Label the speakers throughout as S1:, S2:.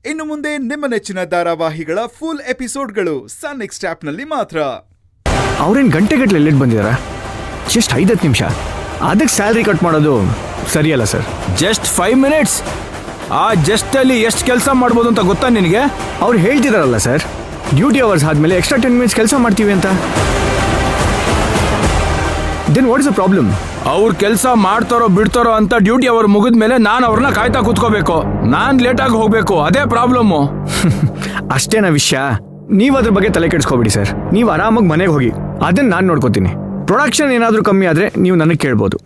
S1: ಇನ್ನು ಮುಂದೆ ನಿಮ್ಮ ನೆಚ್ಚಿನ ಧಾರಾವಾಹಿಗಳ ಫುಲ್ ಎಪಿಸೋಡ್ಗಳು ಸನ್ ನೆಕ್ಸ್ಟ್ ಆಪ್ನಲ್ಲಿ ಮಾತ್ರ.
S2: ಅವ್ರೇನು ಗಂಟೆಗಟ್ಟಲೆ ಲೇಟ್ ಬಂದಿದಾರ? ಜಸ್ಟ್ 5-10 ನಿಮಿಷ. ಅದಕ್ಕೆ ಸ್ಯಾಲ್ರಿ ಕಟ್ ಮಾಡೋದು ಸರಿಯಲ್ಲ ಸರ್.
S3: Just 5 minutes. ಆ ಜಸ್ಟಲ್ಲಿ ಎಷ್ಟು ಕೆಲಸ ಮಾಡ್ಬೋದು ಅಂತ ಗೊತ್ತಾ ನಿನಗೆ?
S2: ಅವ್ರು ಹೇಳ್ತಿದಾರಲ್ಲ ಸರ್, ಡ್ಯೂಟಿ ಅವರ್ಸ್ ಆದಮೇಲೆ ಎಕ್ಸ್ಟ್ರಾ 10 ಮಿನಿಟ್ಸ್ ಕೆಲಸ ಮಾಡ್ತೀವಿ ಅಂತ. Then what is the problem?
S3: ಅವ್ರು ಕೆಲಸ ಮಾಡ್ತಾರೋ ಬಿಡ್ತಾರೋ ಅಂತ ಡ್ಯೂಟಿ ಅವರ್ ಮುಗಿದ ಮೇಲೆ ನಾನು ಅವ್ರನ್ನ ಕಾಯ್ತಾ ಕೂತ್ಕೋಬೇಕು. ನಾನು ಲೇಟಾಗಿ ಹೋಗ್ಬೇಕು, ಅದೇ ಪ್ರಾಬ್ಲಮ್ಮು.
S2: ಅಷ್ಟೇನಾ ವಿಷಯ? ನೀವು ಅದ್ರ ಬಗ್ಗೆ ತಲೆ ಕೆಡಿಸ್ಕೋಬಿಡಿ ಸರ್. ನೀವು ಆರಾಮಾಗಿ ಮನೆಗೆ ಹೋಗಿ, ಅದನ್ನ ನಾನು ನೋಡ್ಕೋತೀನಿ. ಪ್ರೊಡಕ್ಷನ್ ಏನಾದರೂ ಕಮ್ಮಿ ಆದರೆ ನೀವು ನನಗೆ ಕೇಳ್ಬೋದು.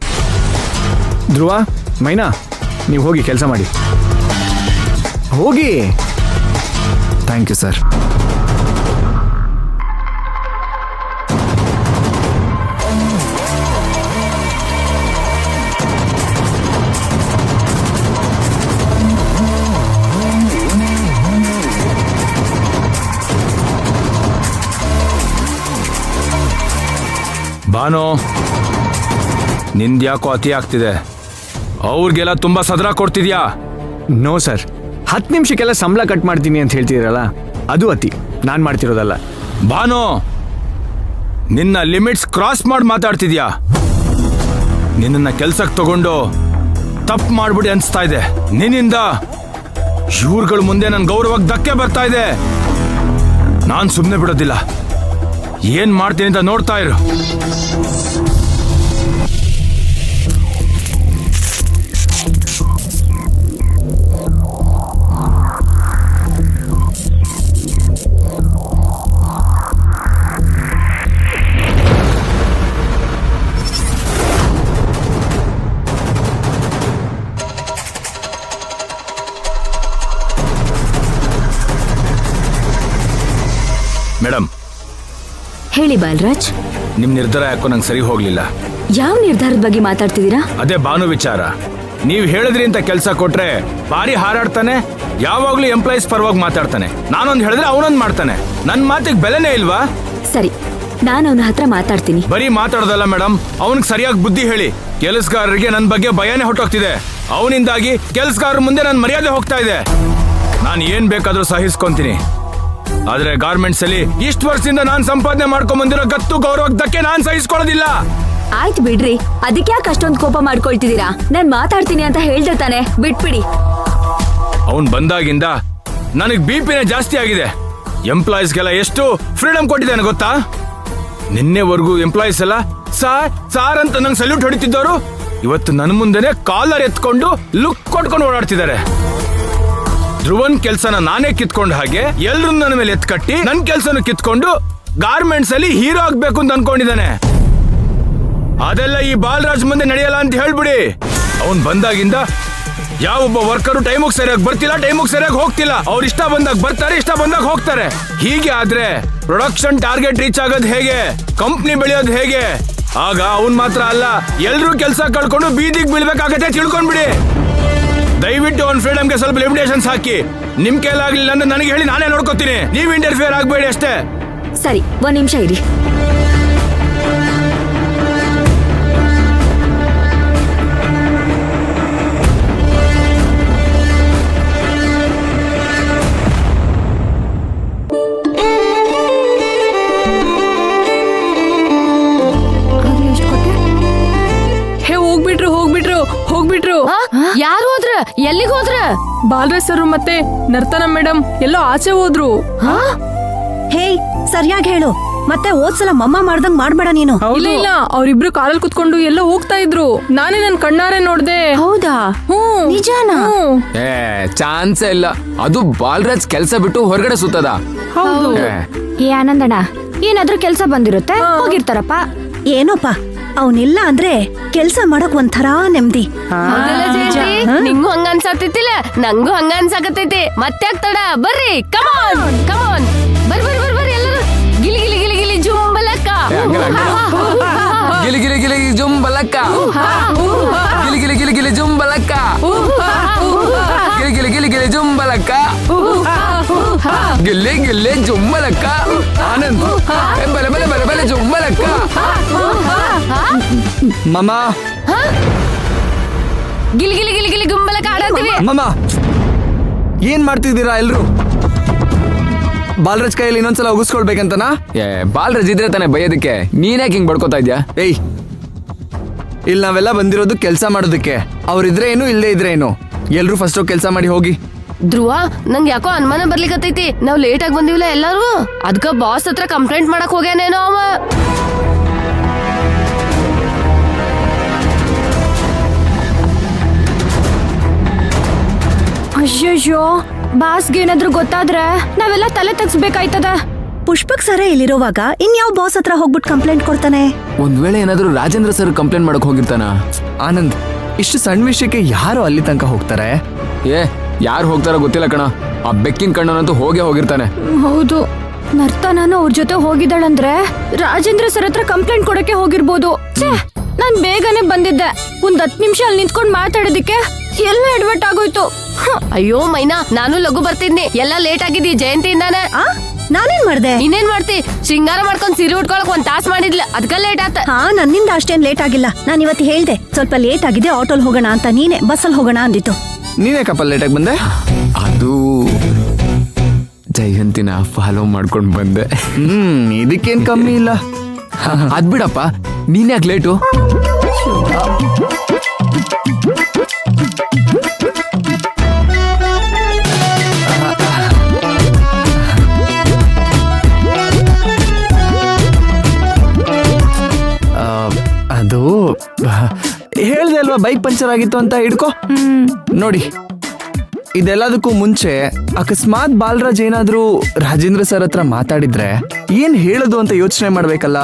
S2: ಧ್ರುವ, ಮೈನಾ, ನೀವು ಹೋಗಿ ಕೆಲಸ ಮಾಡಿ. ಹೋಗಿ.
S4: Thank you sir.
S3: ಬಾನು, ನಿಂದ್ಯಾಕೋ ಅತಿ ಆಗ್ತಿದೆ. ಅವ್ರಿಗೆಲ್ಲ ತುಂಬಾ ಸದರ ಕೊಡ್ತಿದ್ಯಾ?
S2: ನೋ ಸರ್, 10 ನಿಮಿಷಕ್ಕೆಲ್ಲ ಸಂಬಳ ಕಟ್ ಮಾಡ್ತೀನಿ ಅಂತ ಹೇಳ್ತಿದ್ದೀರಲ್ಲ, ಅದು ಅತಿ. ನಾನು ಮಾಡ್ತಿರೋದಲ್ಲ.
S3: ಬಾನು, ನಿನ್ನ ಲಿಮಿಟ್ಸ್ ಕ್ರಾಸ್ ಮಾಡಿ ಮಾತಾಡ್ತಿದ್ಯಾ? ನಿನ್ನ ಕೆಲ್ಸಕ್ಕೆ ತಗೊಂಡು ತಪ್ಪು ಮಾಡ್ಬಿಡಿ ಅನ್ಸ್ತಾ ಇದೆ. ನಿನ್ನಿಂದ ಇವ್ರುಗಳ ಮುಂದೆ ನನ್ನ ಗೌರವಕ್ಕೆ ಧಕ್ಕೆ ಬರ್ತಾ ಇದೆ. ನಾನು ಸುಮ್ಮನೆ ಬಿಡೋದಿಲ್ಲ. ಏನ್ ಮಾಡ್ತೀನಿ ಅಂತ ನೋಡ್ತಾ ಇರು. ಮೇಡಮ್,
S5: ಹೇಳಿ ಬಾಲರಾಜ್.
S3: ನಿಮ್ ನಿರ್ಧಾರ ಯಾಕೋ ನಂಗೆ ಸರಿ ಹೋಗ್ಲಿಲ್ಲ.
S5: ಯಾವ ನಿರ್ಧಾರದ ಬಗ್ಗೆ ಮಾತಾಡ್ತಿದ್ದೀರಾ?
S3: ಅದೇ ಭಾನು ವಿಚಾರ. ನೀವ್ ಹೇಳಿದ್ರಿ ಅಂತ ಕೆಲಸ ಕೊಟ್ರೆ ಬಾರಿ ಹಾರಾಡ್ತಾನೆ, ಯಾವಾಗ್ಲೂ ಎಂಪ್ಲಾಯೀಸ್ ಪರವಾಗಿ ಮಾತಾಡ್ತಾನೆ. ನಾನೊಂದ್ ಹೇಳಿದ್ರೆ ಅವನೊಂದ್ ಮಾಡ್ತಾನೆ. ನನ್ ಮಾತಿಗೆ ಬೆಲೆನೇ ಇಲ್ವಾ?
S5: ಸರಿ, ನಾನು ಅವನ ಹತ್ರ ಮಾತಾಡ್ತೀನಿ.
S3: ಬರೀ ಮಾತಾಡೋದಲ್ಲ ಮೇಡಮ್, ಅವನಿಗೆ ಸರಿಯಾಗಿ ಬುದ್ಧಿ ಹೇಳಿ. ಕೆಲಸಗಾರರಿಗೆ ನನ್ ಬಗ್ಗೆ ಭಯನೇ ಹೊಟ್ಟೋಗ್ತಿದೆ. ಅವನಿಂದಾಗಿ ಕೆಲಸಗಾರರ ಮುಂದೆ ನನ್ ಮರ್ಯಾದೆ ಹೋಗ್ತಾ ಇದೆ. ನಾನು ಏನ್ ಬೇಕಾದ್ರೂ ಸಹಿಸ್ಕೊಂತೀನಿ, ಆದ್ರೆ ಗಾರ್ಮೆಂಟ್ಸ್ ಅಲ್ಲಿ ಇಷ್ಟು ವರ್ಷದಿಂದ ನಾನ್ ಸಂಪಾದನೆ ಮಾಡ್ಕೊಂಡ್ ಬಂದಿರೋ ಗತ್ತು ಗೌರವಕ್ಕೆ ನಾನ್ ಸಹಿಸ್ಕೊಳ್ಳೋದಿಲ್ಲ.
S5: ಆಯ್ತು ಬಿಡ್ರಿ, ಅದಕ್ಕೆ ಯಾಕೆ ಅಷ್ಟೊಂದು ಕೋಪ ಮಾಡ್ಕೊಳ್ತಿದ್ದೀರಾ? ನಾನ್ ಮಾತಾಡ್ತೀನಿ ಅಂತ ಹೇಳ್ದೆ ತಾನೆ, ಬಿಟ್ಬಿಡಿ.
S3: ಅವನ್ ಬಂದಾಗಿಂದ ನನಗ್ ಬಿಪಿನೇ ಜಾಸ್ತಿ ಆಗಿದೆ. ಎಂಪ್ಲಾಯೀಸ್ಗೆಲ್ಲ ಎಷ್ಟು ಫ್ರೀಡಮ್ ಕೊಟ್ಟಿದ್ದಾನೆ ಗೊತ್ತಾ? ನಿನ್ನೆವರೆಗೂ ಎಂಪ್ಲಾಯೀಸ್ ಎಲ್ಲ ಸಾರ್ ಸಾರ್ ಅಂತ ನಂಗೆ ಸಲ್ಯೂಟ್ ಹೊಡಿತಿದ್ದವರು ಇವತ್ತು ನನ್ನ ಮುಂದೆನೆ ಕಾಲರ್ ಎತ್ಕೊಂಡು ಲುಕ್ ಕೊಟ್ಕೊಂಡು ಓಡಾಡ್ತಿದ್ದಾರೆ. ಧ್ರುವನ್ ಕೆಲ್ಸನ ನಾನೇ ಕಿತ್ಕೊಂಡ ಹಾಗೆ ಎಲ್ರು ನನ್ನ ಮೇಲೆ ಎತ್ಕಟ್ಟಿ ನನ್ ಕೆಲ್ಸನ ಕಿತ್ಕೊಂಡು ಗಾರ್ಮೆಂಟ್ಸ್ ಅಲ್ಲಿ ಹೀರೋ ಆಗ್ಬೇಕು ಅಂತ ಅನ್ಕೊಂಡಿದ್ದಾನೆ. ಅದೆಲ್ಲ ಈ ಬಾಲರಾಜ್ ಮುಂದೆ ನಡೆಯಲ್ಲ ಅಂತ ಹೇಳ್ಬಿಡಿ. ಅವನ್ ಬಂದಾಗಿಂದ ಯಾವೊಬ್ಬ ವರ್ಕರು ಟೈಮಿಗೆ ಸರಿಯಾಗಿ ಬರ್ತಿಲ್ಲ, ಟೈಮಿಗೆ ಸರಿಯಾಗಿ ಹೋಗ್ತಿಲ್ಲ. ಅವ್ರು ಇಷ್ಟ ಬಂದಾಗ ಬರ್ತಾರೆ, ಇಷ್ಟ ಬಂದಾಗ ಹೋಗ್ತಾರೆ. ಹೀಗೆ ಆದ್ರೆ ಪ್ರೊಡಕ್ಷನ್ ಟಾರ್ಗೆಟ್ ರೀಚ್ ಆಗೋದು ಹೇಗೆ? ಕಂಪ್ನಿ ಬೆಳೆಯೋದು ಹೇಗೆ? ಆಗ ಅವನ್ ಮಾತ್ರ ಅಲ್ಲ, ಎಲ್ರೂ ಕೆಲಸ ಕಳ್ಕೊಂಡು ಬೀದಿಗೆ ಬೀಳ್ಬೇಕಾಗತ್ತೆ. ತಿಳ್ಕೊಂಡ್ಬಿಡಿ. ದಯವಿಟ್ಟು ಅವ್ನ ಫ್ರೀಡಮ್ಗೆ ಸ್ವಲ್ಪ ಲಿಮಿಟೇಷನ್ಸ್ ಹಾಕಿ. ನಿಮ್ ಕೈಲಾಗ್ಲಿಲ್ಲ ಅಂದ್ರೆ ನನಗೆ ಹೇಳಿ, ನಾನೇ ನೋಡ್ಕೋತೀನಿ. ನೀವು ಇಂಟರ್ಫಿಯರ್ ಆಗ್ಬೇಡಿ ಅಷ್ಟೇ.
S5: ಸರಿ, 1 ನಿಮಿಷ ಇರಿ.
S6: ಹೋಗ್ಬಿಟ್ರು.
S7: ಯಾರು ಹೋದ್ರ? ಎಲ್ಲಿಗೆ ಹೋದ್ರ?
S6: ಬಾಲರಾಜ್ ಸರ್ ಮತ್ತೆ ನರ್ತನ ಮೇಡಮ್ ಎಲ್ಲೋ ಆಚೆ ಹೋದ್ರು.
S8: ಹೇ, ಸರಿಯಾಗಿ ಹೇಳು. ಮತ್ತೆ ಓದ್ಸಲ ಮಮ್ಮ ಮಾಡ್ದಂಗ್ ಮಾಡ್ಬೇಡ ನೀನು.
S6: ಇಲ್ಲ ಇಲ್ಲ, ಅವ್ರಿಬ್ರು ಕಾರಲ್ಲಿ ಕುತ್ಕೊಂಡು ಎಲ್ಲೋ ಹೋಗ್ತಾ ಇದ್ರು. ನಾನೇ ನನ್ ಕಣ್ಣಾರೆ ನೋಡ್ದೆ.
S8: ಹೌದಾ? ನಿಜಾನಾ?
S4: ಚಾನ್ಸೇ ಇಲ್ಲ. ಅದು ಬಾಲರಾಜ್ ಕೆಲ್ಸ ಬಿಟ್ಟು ಹೊರಗಡೆ ಸುತ್ತದ.
S6: ಹೌದು.
S5: ಏ ಆನಂದಣ್ಣ, ಏನಾದ್ರೂ ಕೆಲ್ಸ ಬಂದಿರುತ್ತೆ, ಹೋಗಿರ್ತಾರಪ್ಪ.
S8: ಏನೋಪ್ಪ, ಅವನಿಲ್ಲ ಅಂದ್ರೆ ಕೆಲ್ಸ ಮಾಡಕ್ ಒಂಥರಾ ನೆಮ್ಮದಿ.
S7: ನಿಂಗೂ ಹಂಗ ಅನ್ಸಾತೈತಿಲ್ಲ, ನಂಗೂ ಹಂಗ ಅನ್ಸಾಕತೈತಿ. ಮತ್ತೆ ಆಗ್ತಾಡ. ಬರ್ರಿ, ಕಮಾನ್ ಕಮಾನ್, ಬರ್ರಿ ಎಲ್ಲರೂ. ಗಿಲಿ ಗಿಲಿ ಗಿಲಿ ಗಿಲಿ ಜುಂಬಲಕ್ಕ,
S4: ಗಿಲಿ ಗಿಲಿ ಗಿಲಿ ಜುಂಬಲಕ್ಕ, ಗಿಲಿ ಗಿಲಿ ಗಿಲಿ ಗಿಲಿ ಜುಂಬಲಕ್ಕ, ಗಿಲಿ ಗಿಲಿ ಗಿಲಿ ಗಿಲಿ ಜುಂಬಲಕ್ಕ, ಗಿಲ್ಲಿ ಗಿಲ್ಲಿ ಜುಂಬಲಕ್ಕ. ಆನಂದ್, ಬಲೆ ಬಲೆ ಬಲೆ ಬಲೆ ಜುಂಬಲಕ್ಕ. ಮಮ್ಮ,
S7: ಗಿಲಿ ಗಿಲಿ ಗಿಲಿ ಗಿಲಿ ಗುಂಬಲಕ್ಕ ಆಡತ್ತೀವಿ.
S4: ಮಮ್ಮ,
S2: ಏನ್ ಮಾಡ್ತಿದ್ದೀರಾ ಎಲ್ರು? ಬಾಲರಾಜ್ ಕೈಯಲ್ಲಿ ಇನ್ನೊಂದ್ಸಲ ಉಗಿಸ್ಕೊಳ್ಬೇಕಂತನಾ?
S4: ಬಾಲ್ರಾಜ್ ಇದ್ರೆ ತಾನೇ ಬೈಯೋದಕ್ಕೆ, ನೀನ್ಯಾಕೆ ಹಿಂಗ್ ಬಡ್ಕೋತಾ ಇದ್ಯಾ?
S2: ಏಯ್, ಇಲ್ಲಿ ನಾವೆಲ್ಲ ಬಂದಿರೋದು ಕೆಲಸ ಮಾಡೋದಕ್ಕೆ. ಅವ್ರಿದ್ರೆ ಏನು, ಇಲ್ಲೇ ಇದ್ರೆ ಏನು. ಎಲ್ರು ಫಸ್ಟ್ ಕೆಲಸ ಮಾಡಿ ಹೋಗಿ.
S7: ಧ್ರುವ, ನಂಗೆ ಯಾಕೋ ಅನುಮಾನ ಬರ್ಲಿಕ್ಕತ್ತೈತಿ. ನಾವ್ ಲೇಟ್ ಆಗಿ ಬಂದಿವಿಲ್ಲ ಎಲ್ಲಾರು, ಅದ್ಕ ಬಾಸ್ ಹತ್ರ ಕಂಪ್ಲೇಂಟ್ ಮಾಡಕ್ ಹೋಗ್ಯಾನೇನೋ ಅವ.
S5: ಅಯ್ಯಯ್ಯೋ, ಬಾಸ್ಗೆ ಏನಾದ್ರೂ ಗೊತ್ತಾದ್ರೆ ನಾವೆಲ್ಲ ತಲೆ ತಗ್ಸ್ಬೇಕಾಯ್ತದ.
S8: ಪುಷ್ಪಕ್ ಸರೇ ಇಲ್ಲಿರೋವಾಗ ಇನ್ಯಾವ ಬಾಸ್ ಹತ್ರ ಹೋಗ್ಬಿಟ್ಟು ಕಂಪ್ಲೇಂಟ್ ಕೊಡ್ತಾನೆ?
S4: ಒಂದ್ ವೇಳೆ ಏನಾದ್ರೂ ರಾಜೇಂದ್ರ ಸರ್ ಕಂಪ್ಲೇಂಟ್ ಮಾಡಕ್ ಹೋಗಿರ್ತಾನ?
S2: ಆನಂದ್, ಇಷ್ಟು ಸಣ್ಣ ವಿಷಯಕ್ಕೆ ಯಾರು ಅಲ್ಲಿ ತನಕ ಹೋಗ್ತಾರೆ?
S4: ಯಾರು ಹೋಗ್ತಾರೋ ಗೊತ್ತಿಲ್ಲ ಕಣ. ಆ ಬೆಕ್ಕಿನ ಕಣ್ಣನಂತೂ ಹೋಗಿರ್ತಾನೆ.
S5: ಹೌದು, ನರ್ತನನು ಅವ್ರ ಜೊತೆ ಹೋಗಿದ್ದಾಳಂದ್ರೆ ರಾಜೇಂದ್ರ ಸರ್ ಹತ್ರ ಕಂಪ್ಲೇಂಟ್ ಕೊಡಕ್ಕೆ ಹೋಗಿರ್ಬೋದು. ನಾನ್ ಬೇಗನೆ ಬಂದಿದ್ದೆ. ಒಂದ್ 10 ನಿಮಿಷ ಅಲ್ಲಿ ನಿಂತ್ಕೊಂಡು ಮಾತಾಡೋದಿಕ್ಕೆ ಎಲ್ಲ ಎಡವಟ್ ಆಗೋಯ್ತು.
S7: ಅಯ್ಯೋ ಮೈನಾ, ನಾನು ಲಘು ಬರ್ತಿದ್ನಿ. ಎಲ್ಲ ಲೇಟ್ ಆಗಿದ್ದಿ ಜಯಂತಿಯಿಂದಾನೆ.
S8: ನಾನೇನ್ ಮಾಡ್ದೆ?
S7: ಇನ್ನೇನ್ ಮಾಡ್ತಿ? ಶೃಂಗಾರ ಮಾಡ್ಕೊಂಡ್ ಸೀರೆ ಉಟ್ಕೊಳಕ್ 1 ತಾಸ್ ಮಾಡಿದ್ಲ, ಅದ್ಕ ಲೇಟ್ ಆತ.
S8: ನನ್ನಿಂದ ಅಷ್ಟೇನ್ ಲೇಟ್ ಆಗಿಲ್ಲ. ನಾನ್ ಇವತ್ತು ಹೇಳ್ದೆ ಸ್ವಲ್ಪ ಲೇಟ್ ಆಗಿದೆ, ಆಟೋಲ್ ಹೋಗೋಣ ಅಂತ. ನೀನೆ ಬಸ್ಸಲ್ಲಿ ಹೋಗೋಣ ಅಂದಿತ್ತು.
S2: ನೀನೇ ಕಪಲ್ ಲೇಟಾಗಿ ಬಂದೆ?
S4: ಅದು ಜಯಂತಿನ ಫಾಲೋ ಮಾಡ್ಕೊಂಡ್ ಬಂದೆ.
S2: ಇದಕ್ಕೇನ್ ಕಮ್ಮಿ ಇಲ್ಲ.
S4: ಅದ್ ಬಿಡಪ್ಪ, ನೀನ್ ಯಾಕೆ ಲೇಟು?
S2: ಅದು ಹೇಳ್ದೆ ಅಲ್ವಾ, ಬೈಕ್ ಪಂಚರ್ ಆಗಿತ್ತು ಅಂತ. ಹಿಡ್ಕೋ ನೋಡಿ. ಇದೆಲ್ಲದಕ್ಕೂ ಮುಂಚೆ ಅಕಸ್ಮಾತ್ ಬಾಲರಾಜ್ ಏನಾದ್ರೂ ರಾಜೇಂದ್ರ ಸರ್ ಹತ್ರ ಮಾತಾಡಿದ್ರೆ ಏನ್ ಹೇಳೋದು ಅಂತ ಯೋಚನೆ ಮಾಡ್ಬೇಕಲ್ಲ.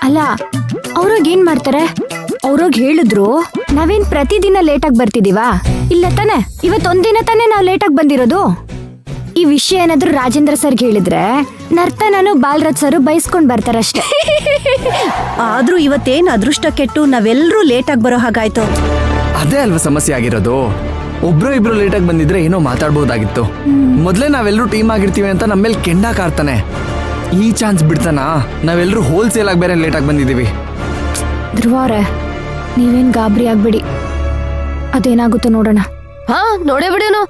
S5: ಅಲ್ಲ, ಅವ್ರಾಗ ಏನ್ ಮಾಡ್ತಾರೆ? ಅವ್ರಾಗ ಹೇಳಿದ್ರು ನಾವೇನ್ ಪ್ರತಿದಿನ ಲೇಟಾಗಿ ಬರ್ತಿದೀವಾ? ಇಲ್ಲ ತಾನೆ, ಇವತ್ತೊಂದಿನ ತಾನೇ ನಾವ್ ಲೇಟಾಗಿ ಬಂದಿರೋದು. ಈ ವಿಷಯ ಏನಾದ್ರೂ ರಾಜೇಂದ್ರ ಸರ್ಗೆ ಹೇಳಿದ್ರೆ ನರ್ತನನು ಬಾಲರಾಜ್ ಸರ್ ಬೈಸ್ಕೊಂಡ್ ಬರ್ತಾರಷ್ಟೇ.
S8: ಆದ್ರೂ ಇವತ್ತೇನ್ ಅದೃಷ್ಟ ಕೆಟ್ಟು ನಾವೆಲ್ಲರೂ ಲೇಟ್ ಆಗಿ ಬರೋ ಹಾಗಾಯ್ತು.
S2: ಅದೇ ಅಲ್ವಾ ಸಮಸ್ಯೆ ಆಗಿರೋದು. ಒಬ್ರು ಇಬ್ರು ಲೇಟಾಗಿ ಬಂದಿದ್ರೆ ಏನೋ ಮಾತಾಡ್ಬೋದಾಗಿತ್ತು. ಮೊದ್ಲೇ ನಾವೆಲ್ಲರೂ ಟೀಮ್ ಆಗಿರ್ತೀವಿ ಅಂತ ನಮ್ಮೇಲೆ ಕೆಂಡ ಕಾರ್ತಾನೆ. ಈ ಚಾನ್ಸ್ ಬಿಡ್ತಾನ? ನಾವೆಲ್ಲರೂ ಹೋಲ್ಸೇಲ್ ಆಗಿ ಬೇರೆ ಲೇಟಾಗಿ ಬಂದಿದೀವಿ.
S5: ಧ್ರುವರೇ, ನೀವೇನ್ ಗಾಬರಿ ಆಗ್ಬಿಡಿ, ಅದೇನಾಗುತ್ತೋ ನೋಡೋಣ.
S7: ನೋಡೇ ಬಿಡೇನು.